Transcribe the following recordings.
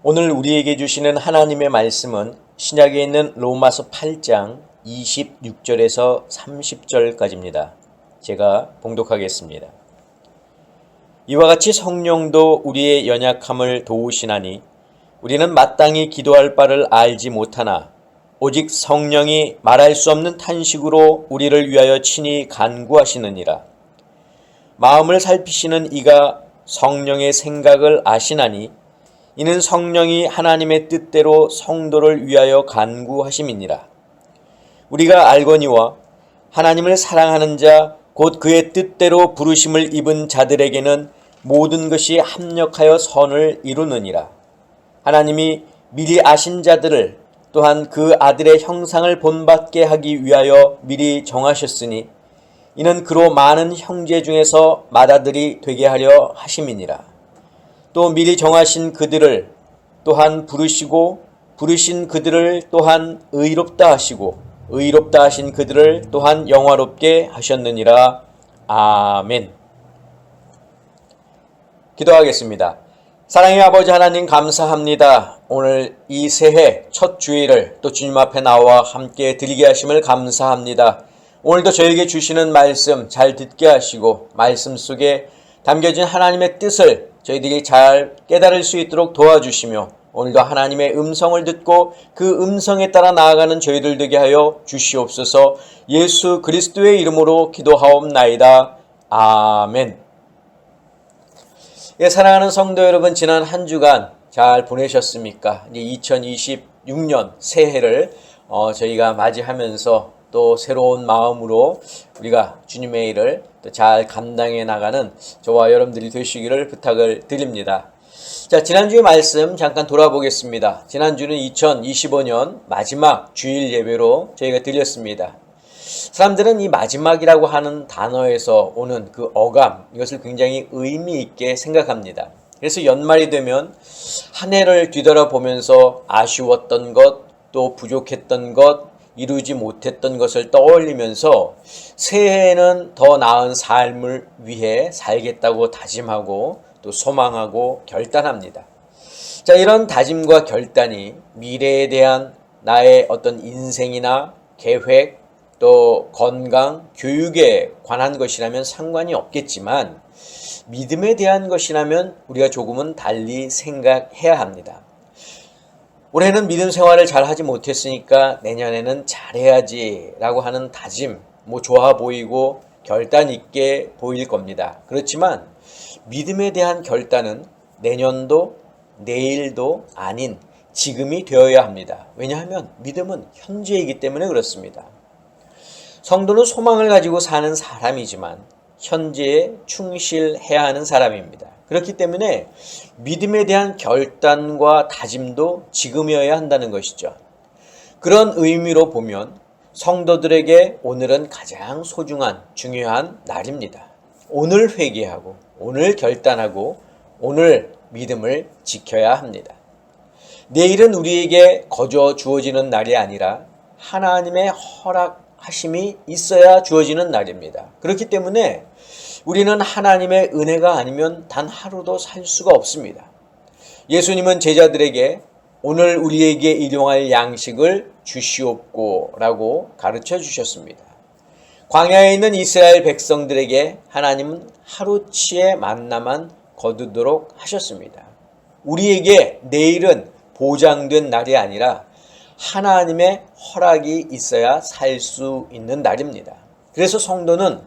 오늘 우리에게 주시는 하나님의 말씀은 신약에 있는 로마서 8장 26절에서 30절까지입니다. 제가 봉독하겠습니다. 이와 같이 성령도 우리의 연약함을 도우시나니 우리는 마땅히 기도할 바를 알지 못하나 오직 성령이 말할 수 없는 탄식으로 우리를 위하여 친히 간구하시느니라. 마음을 살피시는 이가 성령의 생각을 아시나니 이는 성령이 하나님의 뜻대로 성도를 위하여 간구하심이니라. 우리가 알거니와 하나님을 사랑하는 자 곧 그의 뜻대로 부르심을 입은 자들에게는 모든 것이 합력하여 선을 이루느니라. 하나님이 미리 아신 자들을 또한 그 아들의 형상을 본받게 하기 위하여 미리 정하셨으니 이는 그로 많은 형제 중에서 맏아들이 되게 하려 하심이니라. 또 미리 정하신 그들을 또한 부르시고 부르신 그들을 또한 의롭다 하시고 의롭다 하신 그들을 또한 영화롭게 하셨느니라. 아멘. 기도하겠습니다. 사랑의 아버지 하나님 감사합니다. 오늘 이 새해 첫 주일을 또 주님 앞에 나와 함께 드리게 하심을 감사합니다. 오늘도 저에게 주시는 말씀 잘 듣게 하시고 말씀 속에 담겨진 하나님의 뜻을 저희들이 잘 깨달을 수 있도록 도와주시며 오늘도 하나님의 음성을 듣고 그 음성에 따라 나아가는 저희들 되게 하여 주시옵소서. 예수 그리스도의 이름으로 기도하옵나이다. 아멘. 예, 사랑하는 성도 여러분, 지난 한 주간 잘 보내셨습니까? 이제 2026년 새해를 저희가 맞이하면서 또 새로운 마음으로 우리가 주님의 일을 또 잘 감당해 나가는 저와 여러분들이 되시기를 부탁을 드립니다. 자, 지난주의 말씀 잠깐 돌아보겠습니다. 지난주는 2025년 마지막 주일 예배로 저희가 드렸습니다. 사람들은 이 마지막이라고 하는 단어에서 오는 그 어감, 이것을 굉장히 의미 있게 생각합니다. 그래서 연말이 되면 한 해를 뒤돌아보면서 아쉬웠던 것, 또 부족했던 것, 이루지 못했던 것을 떠올리면서 새해에는 더 나은 삶을 위해 살겠다고 다짐하고 또 소망하고 결단합니다. 자, 이런 다짐과 결단이 미래에 대한 나의 어떤 인생이나 계획, 또 건강, 교육에 관한 것이라면 상관이 없겠지만 믿음에 대한 것이라면 우리가 조금은 달리 생각해야 합니다. 올해는 믿음 생활을 잘 하지 못했으니까 내년에는 잘해야지 라고 하는 다짐, 좋아 보이고 결단 있게 보일 겁니다. 그렇지만 믿음에 대한 결단은 내년도, 내일도 아닌 지금이 되어야 합니다. 왜냐하면 믿음은 현재이기 때문에 그렇습니다. 성도는 소망을 가지고 사는 사람이지만 현재에 충실해야 하는 사람입니다. 그렇기 때문에 믿음에 대한 결단과 다짐도 지금이어야 한다는 것이죠. 그런 의미로 보면 성도들에게 오늘은 가장 소중한 중요한 날입니다. 오늘 회개하고 오늘 결단하고 오늘 믿음을 지켜야 합니다. 내일은 우리에게 거저 주어지는 날이 아니라 하나님의 허락하심이 있어야 주어지는 날입니다. 그렇기 때문에 우리는 하나님의 은혜가 아니면 단 하루도 살 수가 없습니다. 예수님은 제자들에게 오늘 우리에게 일용할 양식을 주시옵고 라고 가르쳐 주셨습니다. 광야에 있는 이스라엘 백성들에게 하나님은 하루치의 만나만 거두도록 하셨습니다. 우리에게 내일은 보장된 날이 아니라 하나님의 허락이 있어야 살 수 있는 날입니다. 그래서 성도는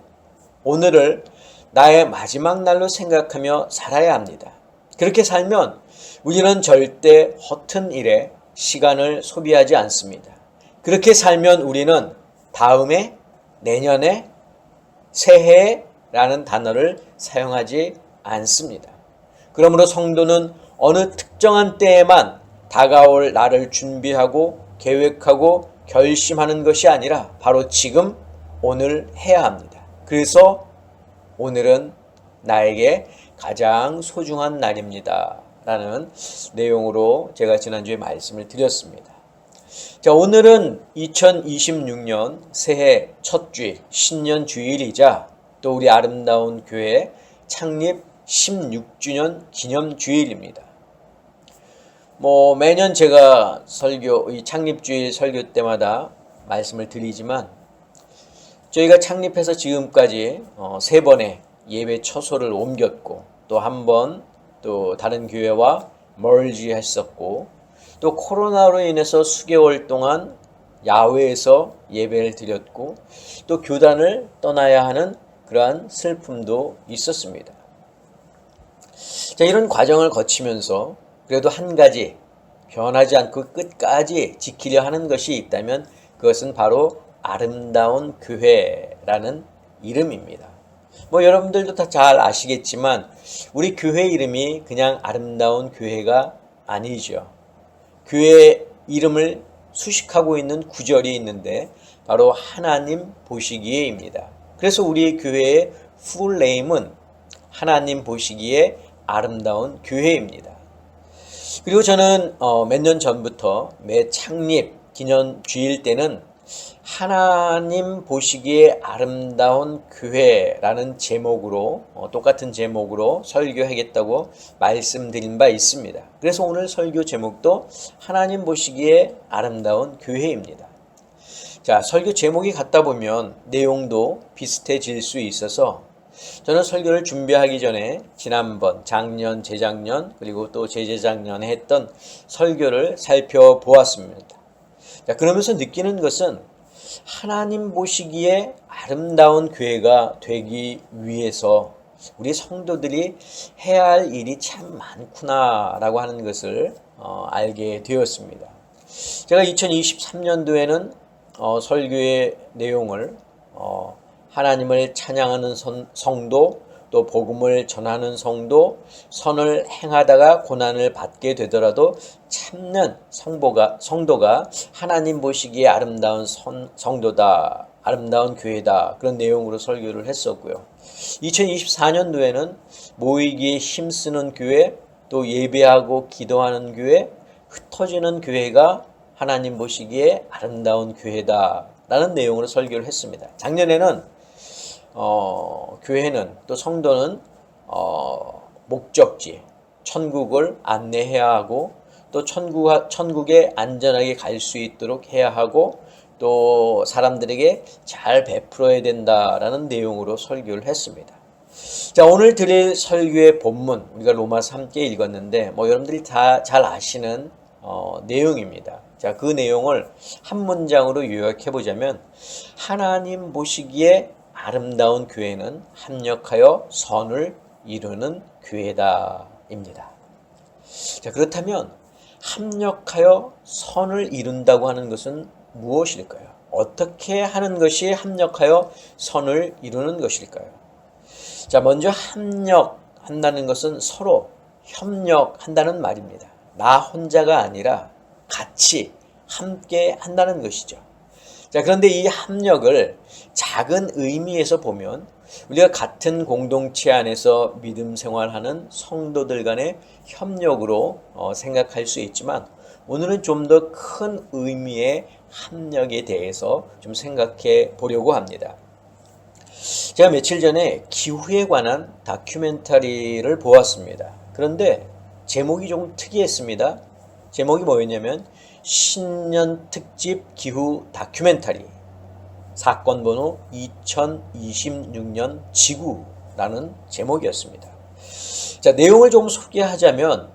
오늘을 나의 마지막 날로 생각하며 살아야 합니다. 그렇게 살면 우리는 절대 허튼 일에 시간을 소비하지 않습니다. 그렇게 살면 우리는 다음에, 내년에, 새해라는 단어를 사용하지 않습니다. 그러므로 성도는 어느 특정한 때에만 다가올 날을 준비하고 계획하고 결심하는 것이 아니라 바로 지금, 오늘 해야 합니다. 그래서 오늘은 나에게 가장 소중한 날입니다 라는 내용으로 제가 지난주에 말씀을 드렸습니다. 자, 오늘은 2026년 새해 첫 주일, 신년 주일이자 또 우리 아름다운 교회 창립 16주년 기념 주일입니다. 매년 제가 이 창립주일 설교 때마다 말씀을 드리지만 저희가 창립해서 지금까지 3번의 예배 처소를 옮겼고 또 한 번 또 다른 교회와 멀지 했었고 또 코로나로 인해서 수개월 동안 야외에서 예배를 드렸고 또 교단을 떠나야 하는 그러한 슬픔도 있었습니다. 자, 이런 과정을 거치면서 그래도 한 가지 변하지 않고 끝까지 지키려 하는 것이 있다면 그것은 바로 아름다운 교회라는 이름입니다. 여러분들도 다 잘 아시겠지만 우리 교회 이름이 그냥 아름다운 교회가 아니죠. 교회 이름을 수식하고 있는 구절이 있는데 바로 하나님 보시기에입니다. 그래서 우리 교회의 풀네임은 하나님 보시기에 아름다운 교회입니다. 그리고 저는 몇 년 전부터 매 창립 기념 주일 때는 하나님 보시기에 아름다운 교회라는 제목으로 똑같은 제목으로 설교하겠다고 말씀드린 바 있습니다. 그래서 오늘 설교 제목도 하나님 보시기에 아름다운 교회입니다. 자, 설교 제목이 같다 보면 내용도 비슷해질 수 있어서 저는 설교를 준비하기 전에 지난번, 작년, 재작년 그리고 또 재재작년에 했던 설교를 살펴보았습니다. 자, 그러면서 느끼는 것은 하나님 보시기에 아름다운 교회가 되기 위해서 우리 성도들이 해야 할 일이 참 많구나라고 하는 것을 알게 되었습니다. 제가 2023년도에는 설교의 내용을 하나님을 찬양하는 성도, 또 복음을 전하는 성도, 선을 행하다가 고난을 받게 되더라도 참는 성도가 하나님 보시기에 아름다운 성도다, 아름다운 교회다, 그런 내용으로 설교를 했었고요. 2024년도에는 모이기에 힘쓰는 교회, 또 예배하고 기도하는 교회, 흩어지는 교회가 하나님 보시기에 아름다운 교회다 라는 내용으로 설교를 했습니다. 작년에는 교회는 또 성도는 목적지 천국을 안내해야 하고 또 천국에 안전하게 갈 수 있도록 해야 하고 또 사람들에게 잘 베풀어야 된다라는 내용으로 설교를 했습니다. 자, 오늘 드릴 설교의 본문 우리가 로마서 함께 읽었는데 여러분들이 다 잘 아시는 내용입니다. 자, 그 내용을 한 문장으로 요약해 보자면 하나님 보시기에 아름다운 교회는 합력하여 선을 이루는 교회다입니다. 자, 그렇다면 합력하여 선을 이룬다고 하는 것은 무엇일까요? 어떻게 하는 것이 합력하여 선을 이루는 것일까요? 자, 먼저 합력한다는 것은 서로 협력한다는 말입니다. 나 혼자가 아니라 같이 함께 한다는 것이죠. 자, 그런데 이 합력을 작은 의미에서 보면 우리가 같은 공동체 안에서 믿음 생활하는 성도들 간의 협력으로 생각할 수 있지만 오늘은 좀 더 큰 의미의 합력에 대해서 좀 생각해 보려고 합니다. 제가 며칠 전에 기후에 관한 다큐멘터리를 보았습니다. 그런데 제목이 조금 특이했습니다. 제목이 뭐였냐면 신년 특집 기후 다큐멘터리 사건 번호 2026년 지구라는 제목이었습니다. 자, 내용을 좀 소개하자면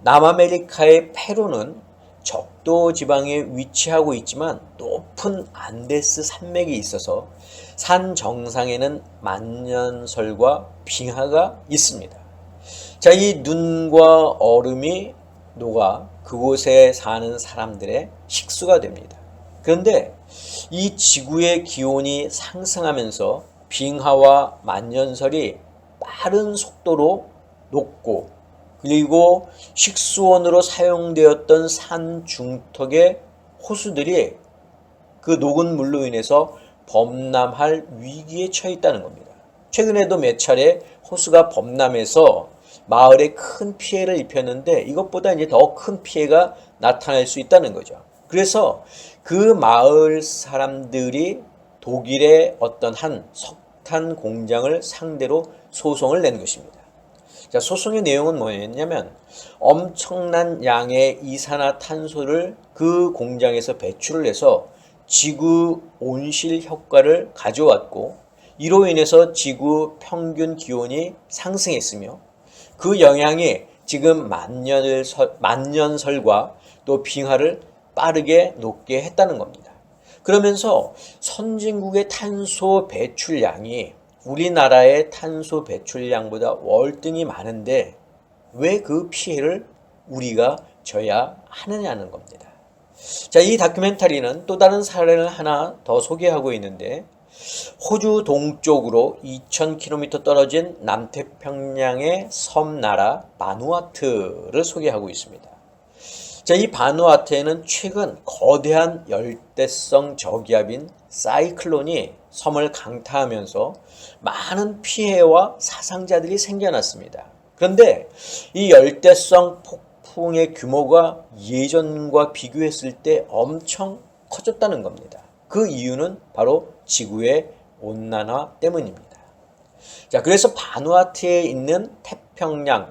남아메리카의 페루는 적도 지방에 위치하고 있지만 높은 안데스 산맥이 있어서 산 정상에는 만년설과 빙하가 있습니다. 자, 이 눈과 얼음이 녹아 그곳에 사는 사람들의 식수가 됩니다. 그런데 이 지구의 기온이 상승하면서 빙하와 만년설이 빠른 속도로 녹고 그리고 식수원으로 사용되었던 산 중턱의 호수들이 그 녹은 물로 인해서 범람할 위기에 처해 있다는 겁니다. 최근에도 몇 차례 호수가 범람해서 마을에 큰 피해를 입혔는데 이것보다 이제 더 큰 피해가 나타날 수 있다는 거죠. 그래서 그 마을 사람들이 독일의 어떤 한 석탄 공장을 상대로 소송을 낸 것입니다. 자, 소송의 내용은 뭐였냐면 엄청난 양의 이산화탄소를 그 공장에서 배출을 해서 지구 온실 효과를 가져왔고, 이로 인해서 지구 평균 기온이 상승했으며 그 영향이 지금 만년설과 또 빙하를 빠르게 녹게 했다는 겁니다. 그러면서 선진국의 탄소 배출량이 우리나라의 탄소 배출량보다 월등히 많은데 왜 그 피해를 우리가 져야 하느냐는 겁니다. 자, 이 다큐멘터리는 또 다른 사례를 하나 더 소개하고 있는데, 호주 동쪽으로 2000km 떨어진 남태평양의 섬나라 바누아투를 소개하고 있습니다. 자, 이 바누아투에는 최근 거대한 열대성 저기압인 사이클론이 섬을 강타하면서 많은 피해와 사상자들이 생겨났습니다. 그런데 이 열대성 폭풍의 규모가 예전과 비교했을 때 엄청 커졌다는 겁니다. 그 이유는 바로 지구의 온난화 때문입니다. 자, 그래서 바누아투에 있는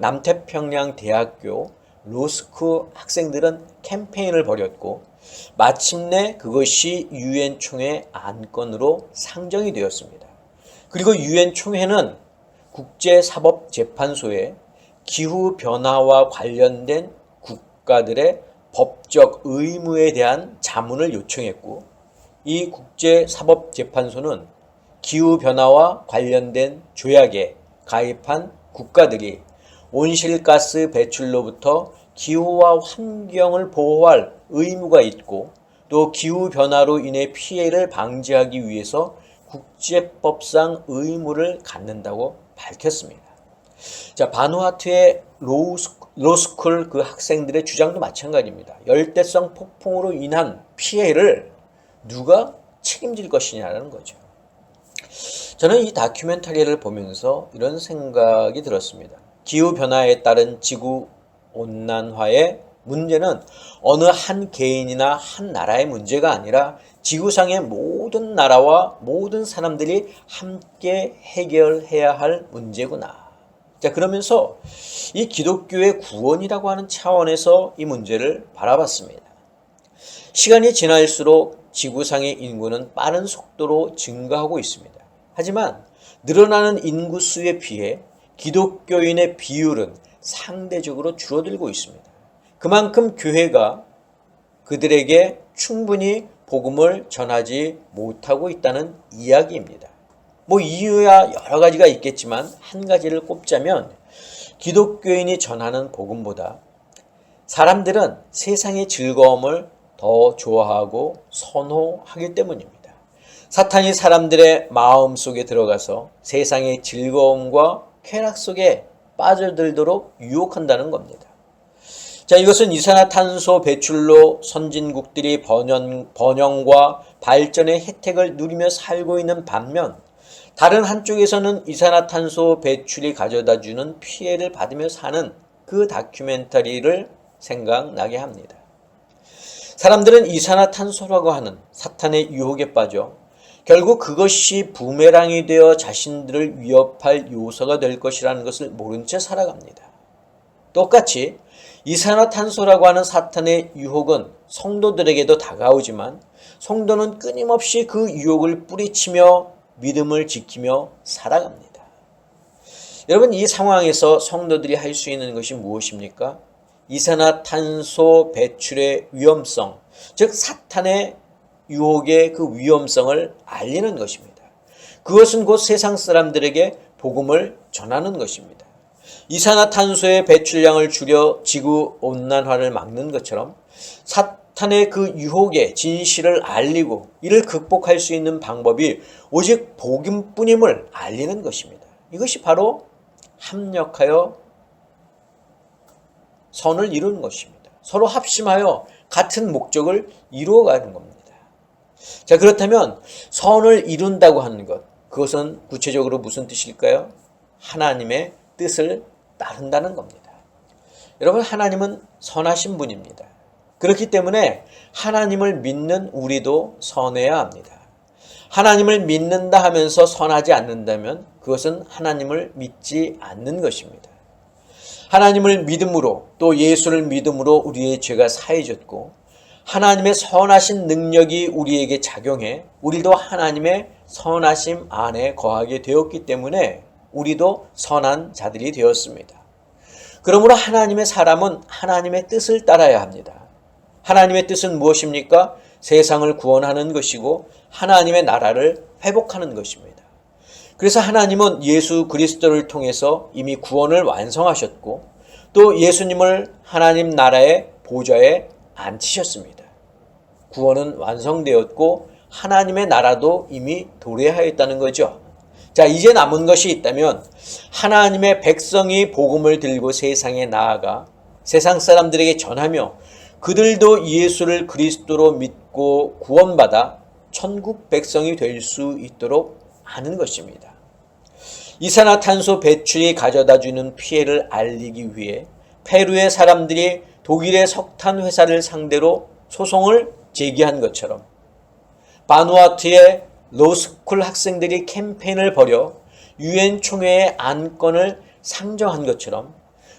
남태평양 대학교 로스쿨 학생들은 캠페인을 벌였고, 마침내 그것이 유엔 총회 안건으로 상정이 되었습니다. 그리고 유엔 총회는 국제사법재판소에 기후변화와 관련된 국가들의 법적 의무에 대한 자문을 요청했고, 이 국제사법재판소는 기후변화와 관련된 조약에 가입한 국가들이 온실가스 배출로부터 기후와 환경을 보호할 의무가 있고, 또 기후변화로 인해 피해를 방지하기 위해서 국제법상 의무를 갖는다고 밝혔습니다. 자, 바누아투의 로스쿨 그 학생들의 주장도 마찬가지입니다. 열대성 폭풍으로 인한 피해를 누가 책임질 것이냐는 거죠. 저는 이 다큐멘터리를 보면서 이런 생각이 들었습니다. 기후변화에 따른 지구온난화의 문제는 어느 한 개인이나 한 나라의 문제가 아니라 지구상의 모든 나라와 모든 사람들이 함께 해결해야 할 문제구나. 자, 그러면서 이 기독교의 구원이라고 하는 차원에서 이 문제를 바라봤습니다. 시간이 지날수록 지구상의 인구는 빠른 속도로 증가하고 있습니다. 하지만 늘어나는 인구수에 비해 기독교인의 비율은 상대적으로 줄어들고 있습니다. 그만큼 교회가 그들에게 충분히 복음을 전하지 못하고 있다는 이야기입니다. 이유야 여러 가지가 있겠지만 한 가지를 꼽자면 기독교인이 전하는 복음보다 사람들은 세상의 즐거움을 더 좋아하고 선호하기 때문입니다. 사탄이 사람들의 마음 속에 들어가서 세상의 즐거움과 쾌락 속에 빠져들도록 유혹한다는 겁니다. 자, 이것은 이산화탄소 배출로 선진국들이 번영과 발전의 혜택을 누리며 살고 있는 반면, 다른 한쪽에서는 이산화탄소 배출이 가져다주는 피해를 받으며 사는 그 다큐멘터리를 생각나게 합니다. 사람들은 이산화탄소라고 하는 사탄의 유혹에 빠져 결국 그것이 부메랑이 되어 자신들을 위협할 요소가 될 것이라는 것을 모른 채 살아갑니다. 똑같이 이산화탄소라고 하는 사탄의 유혹은 성도들에게도 다가오지만 성도는 끊임없이 그 유혹을 뿌리치며 믿음을 지키며 살아갑니다. 여러분, 이 상황에서 성도들이 할 수 있는 것이 무엇입니까? 이산화탄소 배출의 위험성, 즉 사탄의 유혹의 그 위험성을 알리는 것입니다. 그것은 곧 세상 사람들에게 복음을 전하는 것입니다. 이산화탄소의 배출량을 줄여 지구온난화를 막는 것처럼 사탄의 그 유혹의 진실을 알리고 이를 극복할 수 있는 방법이 오직 복음뿐임을 알리는 것입니다. 이것이 바로 합력하여 선을 이루는 것입니다. 서로 합심하여 같은 목적을 이루어가는 겁니다. 자, 그렇다면 선을 이룬다고 하는 것, 그것은 구체적으로 무슨 뜻일까요? 하나님의 뜻을 따른다는 겁니다. 여러분, 하나님은 선하신 분입니다. 그렇기 때문에 하나님을 믿는 우리도 선해야 합니다. 하나님을 믿는다 하면서 선하지 않는다면 그것은 하나님을 믿지 않는 것입니다. 하나님을 믿음으로 또 예수를 믿음으로 우리의 죄가 사해졌고 하나님의 선하신 능력이 우리에게 작용해 우리도 하나님의 선하심 안에 거하게 되었기 때문에 우리도 선한 자들이 되었습니다. 그러므로 하나님의 사람은 하나님의 뜻을 따라야 합니다. 하나님의 뜻은 무엇입니까? 세상을 구원하는 것이고 하나님의 나라를 회복하는 것입니다. 그래서 하나님은 예수 그리스도를 통해서 이미 구원을 완성하셨고 또 예수님을 하나님 나라의 보좌에 앉히셨습니다. 구원은 완성되었고 하나님의 나라도 이미 도래하였다는 거죠. 자, 이제 남은 것이 있다면 하나님의 백성이 복음을 들고 세상에 나아가 세상 사람들에게 전하며 그들도 예수를 그리스도로 믿고 구원받아 천국 백성이 될 수 있도록 하는 것입니다. 이산화탄소 배출이 가져다주는 피해를 알리기 위해 페루의 사람들이 독일의 석탄 회사를 상대로 소송을 제기한 것처럼 바누아투의 로스쿨 학생들이 캠페인을 벌여 유엔 총회의 안건을 상정한 것처럼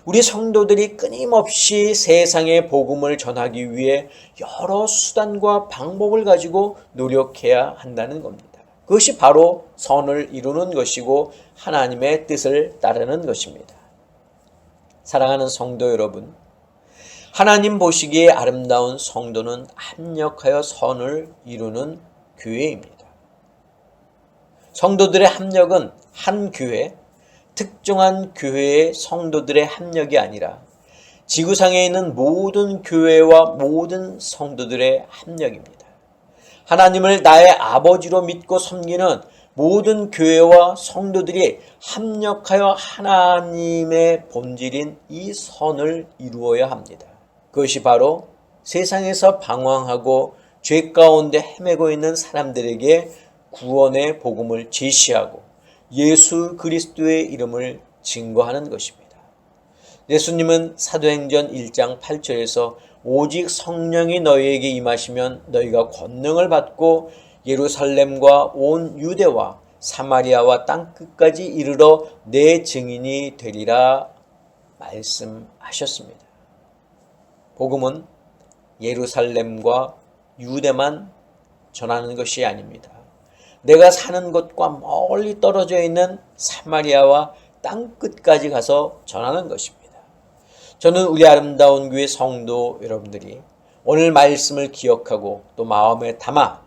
우리 성도들이 끊임없이 세상의 복음을 전하기 위해 여러 수단과 방법을 가지고 노력해야 한다는 겁니다. 그것이 바로 선을 이루는 것이고 하나님의 뜻을 따르는 것입니다. 사랑하는 성도 여러분, 하나님 보시기에 아름다운 성도는 합력하여 선을 이루는 교회입니다. 성도들의 합력은 한 교회, 특정한 교회의 성도들의 합력이 아니라 지구상에 있는 모든 교회와 모든 성도들의 합력입니다. 하나님을 나의 아버지로 믿고 섬기는 모든 교회와 성도들이 합력하여 하나님의 본질인 이 선을 이루어야 합니다. 그것이 바로 세상에서 방황하고 죄 가운데 헤매고 있는 사람들에게 구원의 복음을 제시하고 예수 그리스도의 이름을 증거하는 것입니다. 예수님은 사도행전 1장 8절에서 오직 성령이 너희에게 임하시면 너희가 권능을 받고 예루살렘과 온 유대와 사마리아와 땅끝까지 이르러 내 증인이 되리라 말씀하셨습니다. 복음은 예루살렘과 유대만 전하는 것이 아닙니다. 내가 사는 곳과 멀리 떨어져 있는 사마리아와 땅끝까지 가서 전하는 것입니다. 저는 우리 아름다운 교회 성도 여러분들이 오늘 말씀을 기억하고 또 마음에 담아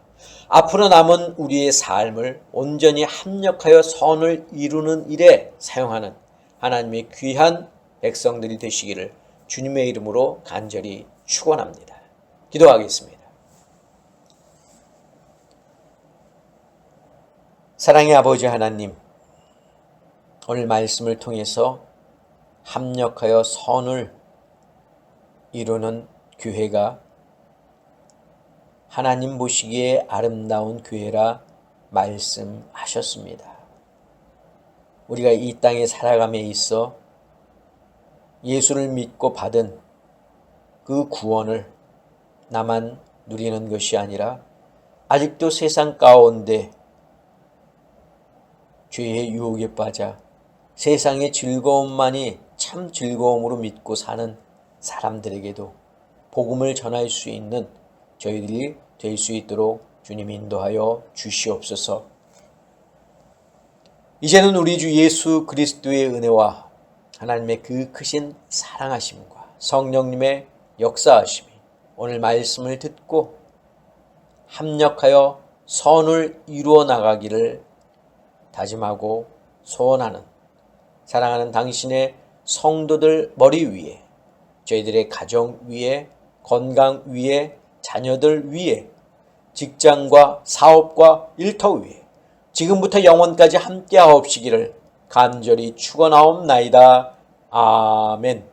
앞으로 남은 우리의 삶을 온전히 합력하여 선을 이루는 일에 사용하는 하나님의 귀한 백성들이 되시기를 주님의 이름으로 간절히 축원합니다. 기도하겠습니다. 사랑의 아버지 하나님, 오늘 말씀을 통해서 합력하여 선을 이루는 교회가 하나님 보시기에 아름다운 교회라 말씀하셨습니다. 우리가 이 땅에 살아감에 있어 예수를 믿고 받은 그 구원을 나만 누리는 것이 아니라 아직도 세상 가운데 죄의 유혹에 빠져 세상의 즐거움만이 참 즐거움으로 믿고 사는 사람들에게도 복음을 전할 수 있는 저희들이 될 수 있도록 주님 인도하여 주시옵소서. 이제는 우리 주 예수 그리스도의 은혜와 하나님의 그 크신 사랑하심과 성령님의 역사하심이 오늘 말씀을 듣고 합력하여 선을 이루어 나가기를 다짐하고 소원하는 사랑하는 당신의 성도들 머리 위에, 저희들의 가정 위에, 건강 위에, 자녀들 위에, 직장과 사업과 일터 위에 지금부터 영원까지 함께하옵시기를 간절히 축원하옵나이다. 아멘.